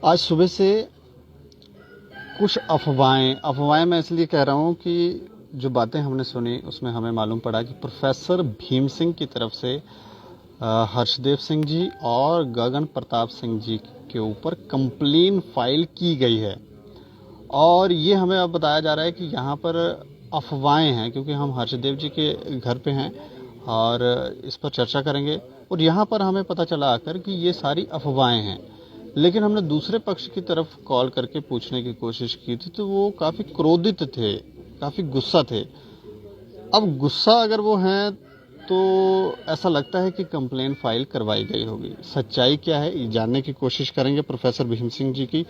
आज सुबह से कुछ अफवाहें मैं इसलिए कह रहा हूं कि जो बातें हमने सुनी उसमें हमें मालूम पड़ा कि प्रोफेसर भीम सिंह की तरफ से हर्षदेव सिंह जी और गगन प्रताप सिंह जी के ऊपर कंप्लेन फाइल की गई है। और ये हमें अब बताया जा रहा है कि यहाँ पर अफवाहें हैं, क्योंकि हम हर्षदेव जी के घर पे हैं और इस पर चर्चा करेंगे। और यहाँ पर हमें पता चला आकर कि ये सारी अफवाहें हैं, लेकिन हमने दूसरे पक्ष की तरफ कॉल करके पूछने की कोशिश की थी तो वो काफ़ी क्रोधित थे, काफ़ी गुस्सा थे। अब गुस्सा अगर वो हैं तो ऐसा लगता है कि कंप्लेन फाइल करवाई गई होगी। सच्चाई क्या है ये जानने की कोशिश करेंगे प्रोफेसर भीम सिंह जी की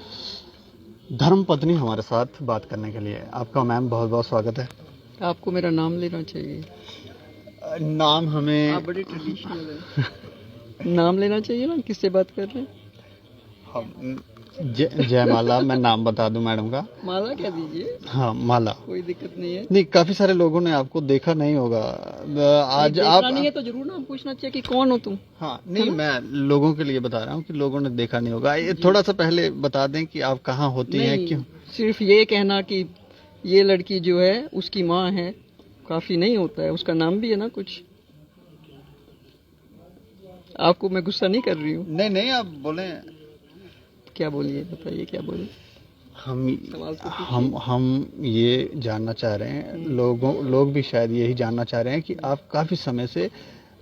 धर्मपत्नी हमारे साथ बात करने के लिए। आपका मैम बहुत बहुत स्वागत है। आपको मेरा नाम लेना चाहिए। नाम हमें आप बड़े ट्रेडिशनल हैं। नाम लेना चाहिए ना, किससे बात कर रहे हैं? जय माला। मैं नाम बता दूं मैडम का? माला कह दीजिए। हाँ माला। कोई दिक्कत नहीं है। नहीं, काफी सारे लोगों ने आपको देखा नहीं होगा आज। आप नहीं है तो जरूर नाम पूछना चाहिए कि कौन हो तुम। हाँ नहीं, मैं लोगों के लिए बता रहा हूँ कि लोगों ने देखा नहीं होगा। ये थोड़ा सा पहले बता दें कि आप कहाँ होती हैं, क्यों? सिर्फ ये कहना कि ये लड़की जो है उसकी माँ है काफी नहीं होता है, उसका नाम भी है ना कुछ। आपको मैं गुस्सा नहीं कर रही हूँ। नहीं, आप बोले। क्या बोलिए, बताइए क्या बोलिए। हम ये जानना चाह रहे हैं, लोग भी शायद यही जानना चाह रहे हैं कि आप काफी समय से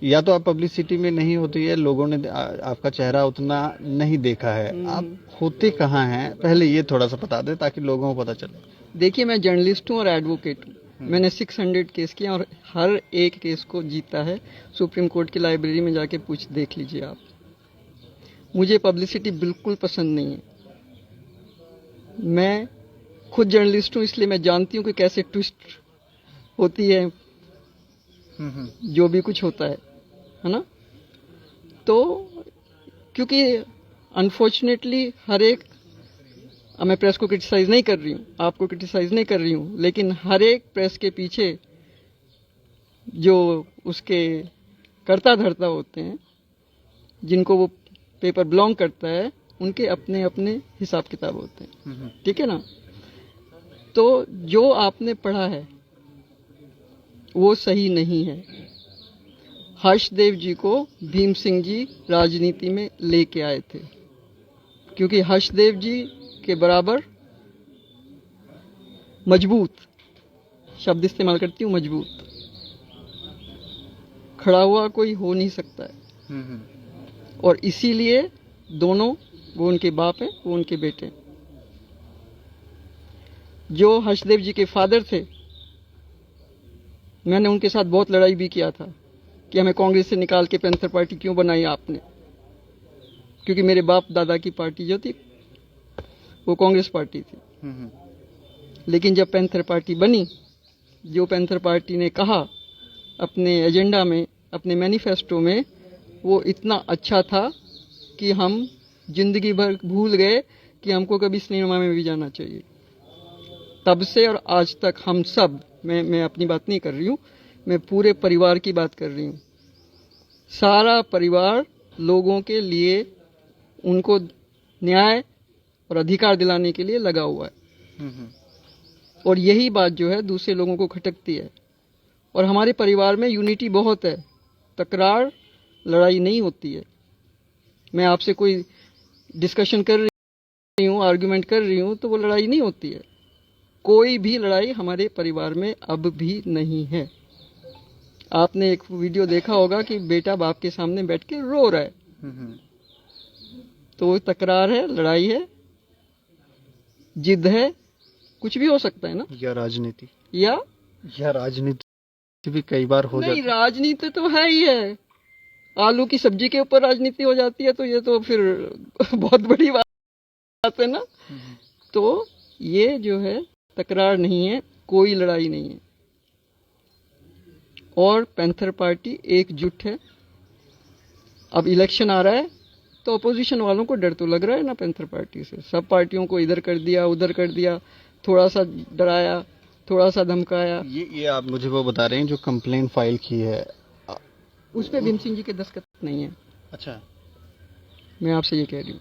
या तो आप पब्लिसिटी में नहीं होती है, लोगों ने आपका चेहरा उतना नहीं देखा है। आप होते कहाँ हैं, पहले ये थोड़ा सा बता दें ताकि लोगों को पता चले। देखिए, मैं जर्नलिस्ट हूँ और एडवोकेट हूँ। मैंने 600 केस किया और हर एक केस को जीता है। सुप्रीम कोर्ट की लाइब्रेरी में जाके देख लीजिए आप। मुझे पब्लिसिटी बिल्कुल पसंद नहीं है। मैं खुद जर्नलिस्ट हूँ, इसलिए मैं जानती हूँ कि कैसे ट्विस्ट होती है जो भी कुछ होता है ना। तो क्योंकि अनफॉर्चुनेटली हर एक, मैं प्रेस को क्रिटिसाइज नहीं कर रही हूँ, आपको क्रिटिसाइज नहीं कर रही हूँ, लेकिन हर एक प्रेस के पीछे जो उसके कर्ता धर्ता होते हैं, जिनको वो पेपर बिलोंग करता है, उनके अपने अपने हिसाब किताब होते हैं। ठीक है ना। तो जो आपने पढ़ा है वो सही नहीं है। हर्षदेव जी को भीम सिंह जी राजनीति में लेके आए थे, क्योंकि हर्षदेव जी के बराबर मजबूत शब्द इस्तेमाल करती हूँ, मजबूत खड़ा हुआ कोई हो नहीं सकता है। और इसीलिए दोनों, वो उनके बाप हैं, वो उनके बेटे। जो हर्षदेव जी के फादर थे, मैंने उनके साथ बहुत लड़ाई भी किया था कि हमें कांग्रेस से निकाल के पैंथर पार्टी क्यों बनाई आपने, क्योंकि मेरे बाप दादा की पार्टी जो थी वो कांग्रेस पार्टी थी। लेकिन जब पैंथर पार्टी बनी, जो पैंथर पार्टी ने कहा अपने एजेंडा में, अपने मैनिफेस्टो में, वो इतना अच्छा था कि हम जिंदगी भर भूल गए कि हमको कभी सिनेमा में भी जाना चाहिए। तब से और आज तक हम सब, मैं अपनी बात नहीं कर रही हूँ, मैं पूरे परिवार की बात कर रही हूँ। सारा परिवार लोगों के लिए, उनको न्याय और अधिकार दिलाने के लिए लगा हुआ है। और यही बात जो है दूसरे लोगों को खटकती है। और हमारे परिवार में यूनिटी बहुत है, तकरार लड़ाई नहीं होती है। मैं आपसे कोई डिस्कशन कर रही हूँ, आर्गुमेंट कर रही हूँ, तो वो लड़ाई नहीं होती है। कोई भी लड़ाई हमारे परिवार में अब भी नहीं है। आपने एक वीडियो देखा होगा कि बेटा बाप के सामने बैठ के रो रहा है। तो वो तकरार है, लड़ाई है, जिद है, कुछ भी हो सकता है ना। या राजनीति, या राजनीति भी कई बार हो जाती है। राजनीति तो है ही है। आलू की सब्जी के ऊपर राजनीति हो जाती है तो ये तो फिर बहुत बड़ी बात है ना। तो ये जो है तकरार नहीं है, कोई लड़ाई नहीं है। और पैंथर पार्टी एकजुट है। अब इलेक्शन आ रहा है तो अपोजिशन वालों को डर तो लग रहा है ना पैंथर पार्टी से। सब पार्टियों को इधर कर दिया, उधर कर दिया, थोड़ा सा डराया, थोड़ा सा धमकाया। ये आप मुझे वो बता रहे हैं जो कंप्लेन फाइल की है, उस पे भीम सिंह जी के दस्तखत नहीं है। अच्छा, मैं आपसे ये कह रही हूँ।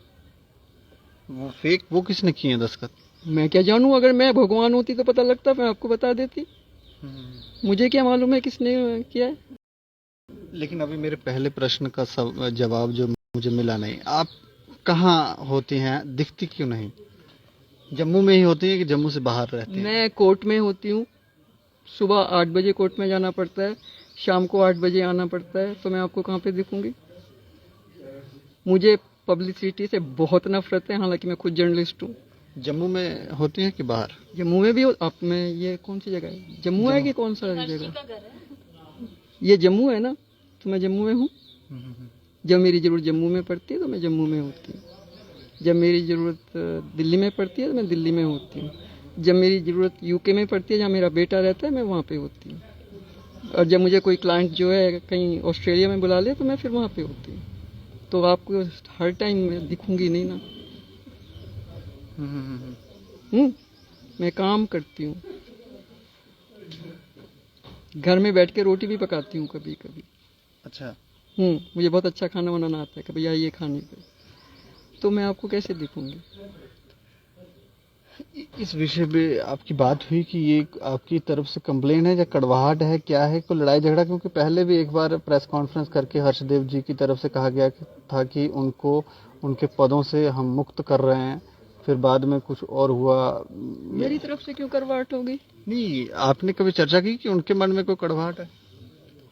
वो फेक वो किसने किए हैं दस्तखत? मैं क्या जानूं, अगर मैं भगवान होती तो पता लगता, मैं आपको बता देती। मुझे क्या मालूम है किसने किया है। लेकिन अभी मेरे पहले प्रश्न का जवाब जो मुझे मिला नहीं, आप कहाँ होती हैं, दिखती क्यों नहीं? जम्मू में ही होती है कि जम्मू से बाहर रहती हैं? मैं कोर्ट में होती हूँ। सुबह 8 बजे कोर्ट में जाना पड़ता है, शाम को 8 बजे आना पड़ता है, तो मैं आपको कहाँ पे दिखूंगी? मुझे पब्लिसिटी से बहुत नफरत है, हालांकि मैं खुद जर्नलिस्ट हूँ। जम्मू में होती है कि बाहर? जम्मू में भी आप में ये कौन सी जगह है? जम्मू है कि कौन सा जगह? ये जम्मू है ना, तो मैं जम्मू में हूँ। जब मेरी जरूरत जम्मू में पड़ती है तो मैं जम्मू में होती हूँ। जब मेरी ज़रूरत दिल्ली में पड़ती है तो मैं दिल्ली में होती हूँ। जब मेरी ज़रूरत यूके में पड़ती है, जहाँ मेरा बेटा रहता है, मैं वहाँ पे होती हूँ। और जब मुझे कोई क्लाइंट जो है कहीं ऑस्ट्रेलिया में बुला ले तो मैं फिर वहाँ पे होती हूँ। तो आपको हर टाइम मैं दिखूंगी नहीं ना। मैं काम करती हूँ, घर में बैठ के रोटी भी पकाती हूँ कभी कभी। अच्छा। मुझे बहुत अच्छा खाना बनाना आता है, कभी आइए खाने पे। तो मैं आपको कैसे दिखूंगी? इस विषय पे आपकी बात हुई कि ये आपकी तरफ से कंप्लेन है या कड़वाहट है, क्या है, कोई लड़ाई झगड़ा? क्योंकि पहले भी एक बार प्रेस कॉन्फ्रेंस करके हर्षदेव जी की तरफ से कहा गया था कि उनको उनके पदों से हम मुक्त कर रहे हैं, फिर बाद में कुछ और हुआ। मेरी तरफ से क्यों करवाहट होगी? नहीं, आपने कभी चर्चा की कि उनके मन में कोई कड़वाहट है?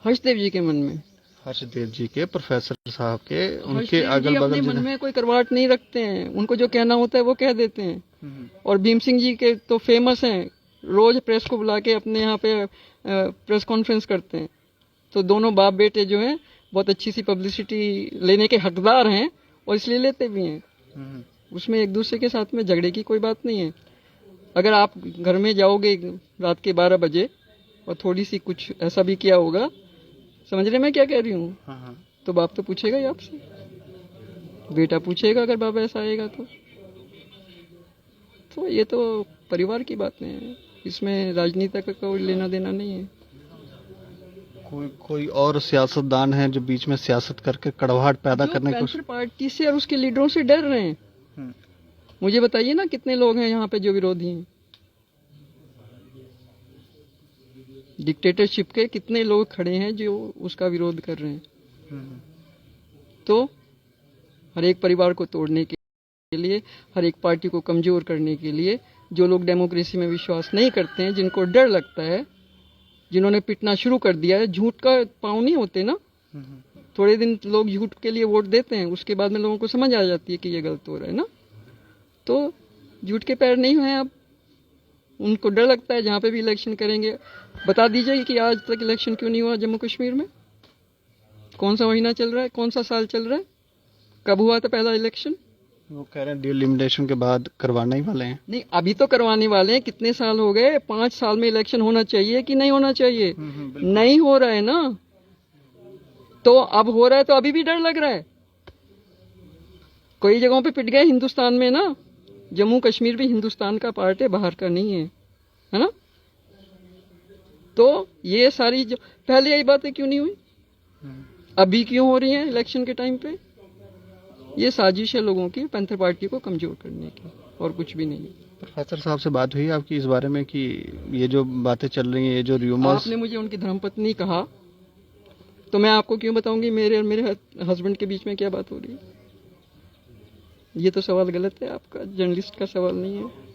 हर्षदेव जी के मन में? हर्षदेव जी के, प्रोफेसर साहब के, उनके हर्षदेव अगल जी अपने बगल मन में कोई करवाहट नहीं रखते हैं। उनको जो कहना होता है वो कह देते हैं। और भीम सिंह जी के तो फेमस हैं, रोज प्रेस को बुला के अपने यहाँ पे प्रेस कॉन्फ्रेंस करते हैं। तो दोनों बाप बेटे जो हैं बहुत अच्छी सी पब्लिसिटी लेने के हकदार हैं, और इसलिए लेते भी हैं। उसमें एक दूसरे के साथ में झगड़े की कोई बात नहीं है। अगर आप घर में जाओगे रात के 12 बजे और थोड़ी सी कुछ ऐसा भी किया होगा, समझ रहे मैं क्या कह रही हूँ? तो बाप तो पूछेगा ही आपसे, बेटा पूछेगा अगर बाबा ऐसा आएगा तो ये तो परिवार की बातें हैं, इसमें राजनीति का कोई लेना देना नहीं है। कोई और सियासतदान है जो बीच में सियासत करके कड़वाहट पैदा करने की पैंथर पार्टी से और उसके लीडरों से डर रहे हैं। मुझे बताइए ना, कितने लोग हैं यहाँ पे जो विरोधी हैं? डिक्टेटरशिप के कितने लोग खड़े हैं जो उसका विरोध कर रहे हैं? तो हर एक परिवार को तोड़ने के लिए, हर एक पार्टी को कमजोर करने के लिए, जो लोग डेमोक्रेसी में विश्वास नहीं करते हैं, जिनको डर लगता है, जिन्होंने पिटना शुरू कर दिया है, झूठ का पाँव नहीं होते ना। थोड़े दिन लोग झूठ के लिए वोट देते हैं, उसके बाद में लोगों को समझ आ जाती है कि ये गलत हो रहा है ना। तो झूठ के पैर नहीं हुए अब, उनको डर लगता है जहाँ पे भी इलेक्शन करेंगे। बता दीजिए कि आज तक इलेक्शन क्यों नहीं हुआ जम्मू कश्मीर में? कौन सा महीना चल रहा है, कौन सा साल चल रहा है, कब हुआ था पहला इलेक्शन? वो कह रहे हैं डिलिमिटेशन के बाद करवाने ही वाले हैं। नहीं, अभी तो करवाने वाले हैं। कितने साल हो गए? 5 साल में इलेक्शन होना चाहिए कि नहीं होना चाहिए? नहीं हो रहा है ना। तो अब हो रहा है तो अभी भी डर लग रहा है। कई जगहों पे पिट गए हिंदुस्तान में ना। जम्मू कश्मीर भी हिंदुस्तान का पार्ट है, बाहर का नहीं है ना। तो ये सारी जो पहले यही बातें क्यों नहीं हुई, अभी क्यों हो रही हैं इलेक्शन के टाइम पे? ये साजिश है लोगों की, पैंथर पार्टी को कमजोर करने की, और कुछ भी नहीं है। प्रोफेसर साहब से बात हुई आपकी इस बारे में कि ये जो बातें चल रही हैं, ये जो र्यूमर्स? आपने मुझे उनकी धर्मपत्नी कहा, तो मैं आपको क्यों बताऊंगी मेरे और मेरे हस्बैंड के बीच में क्या बात हो रही है? ये तो सवाल गलत है आपका, जर्नलिस्ट का सवाल नहीं है।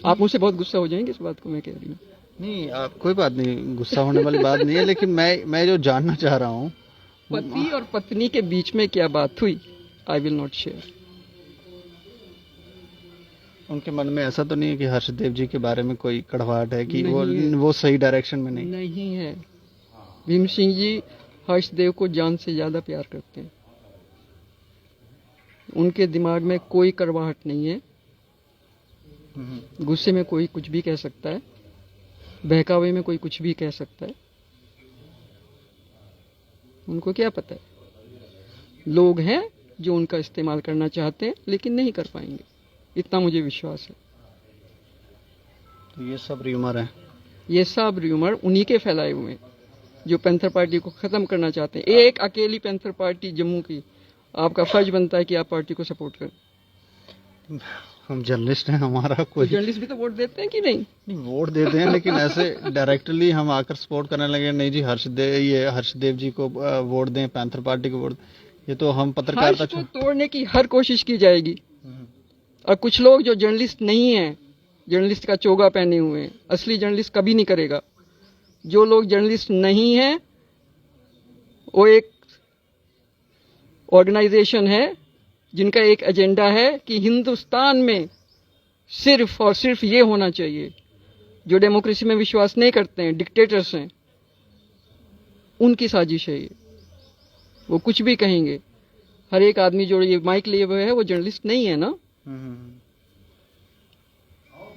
आप मुझसे बहुत गुस्सा हो जाएंगे इस बात को मैं कह रही हूँ। नहीं, आप कोई बात नहीं, गुस्सा होने वाली बात नहीं है, लेकिन मैं जो जानना चाह रहा हूँ, पति और पत्नी के बीच में क्या बात हुई, आई विल नॉट शेयर। उनके मन में ऐसा तो नहीं है कि हर्षदेव जी के बारे में कोई कड़वाहट है कि नहीं वो सही डायरेक्शन में नहीं है। भीम सिंह जी हर्षदेव को जान से ज्यादा प्यार करते हैं। उनके दिमाग में कोई कड़वाहट नहीं है। गुस्से में कोई कुछ भी कह सकता है, बहकावे में कोई कुछ भी कह सकता है। उनको क्या पता है? लोग हैं जो उनका इस्तेमाल करना चाहते हैं लेकिन नहीं कर पाएंगे, इतना मुझे विश्वास है। तो ये सब र्यूमर है? ये सब र्यूमर उन्हीं के फैलाए हुए हैं जो पैंथर पार्टी को खत्म करना चाहते हैं। एक अकेली पैंथर पार्टी जम्मू की आपका फर्ज बनता है कि आप पार्टी को सपोर्ट करें। हम जर्नलिस्ट हैं, हमारा तो कोई जर्नलिस्ट भी तो वोट देते हैं कि नहीं? नहीं, वोट देते हैं, लेकिन ऐसे डायरेक्टली हम आकर सपोर्ट करने लगे, नहीं जी हर्षदेव जी को वोट दें, पैंथर पार्टी को वोट, ये तो हम पत्रकारिता हर्ष को तोड़ने की हर कोशिश की जाएगी। और कुछ लोग जो जर्नलिस्ट नहीं है, जर्नलिस्ट का चोगा पहने हुए हैं, असली जर्नलिस्ट कभी नहीं करेगा। जो लोग जर्नलिस्ट नहीं है वो एक ऑर्गेनाइजेशन है जिनका एक एजेंडा है कि हिंदुस्तान में सिर्फ और सिर्फ ये होना चाहिए। जो डेमोक्रेसी में विश्वास नहीं करते हैं, डिक्टेटर्स हैं, उनकी साजिश है ये। वो कुछ भी कहेंगे। हर एक आदमी जो ये माइक लिए हुए है वो जर्नलिस्ट नहीं है ना।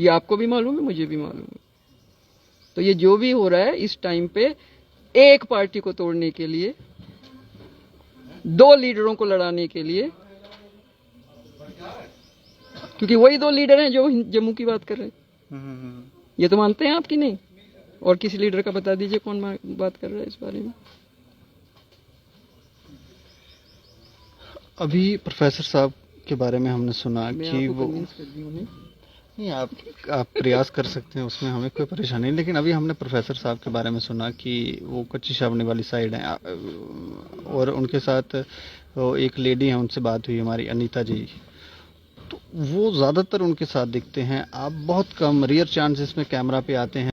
ये आपको भी मालूम है, मुझे भी मालूम है। तो ये जो भी हो रहा है इस टाइम पे एक पार्टी को तोड़ने के लिए, दो लीडरों को लड़ाने के लिए, क्योंकि वही दो लीडर हैं जो जम्मू की बात कर रहे हैं। ये तो मानते हैं आप कि नहीं? और किसी लीडर का बता दीजिए कौन बात कर रहा है इस बारे में। अभी प्रोफेसर साहब के बारे में हमने सुना कि वो नहीं, आप प्रयास कर सकते हैं, उसमें हमें कोई परेशानी नहीं, लेकिन अभी हमने प्रोफेसर साहब के बारे में सुना कि वो कच्ची छावनी वाली साइड है, और उनके साथ वो एक लेडी है, उनसे बात हुई हमारी अनीता जी, तो वो ज़्यादातर उनके साथ दिखते हैं। आप बहुत कम रेयर चांसेस में कैमरा पे आते हैं।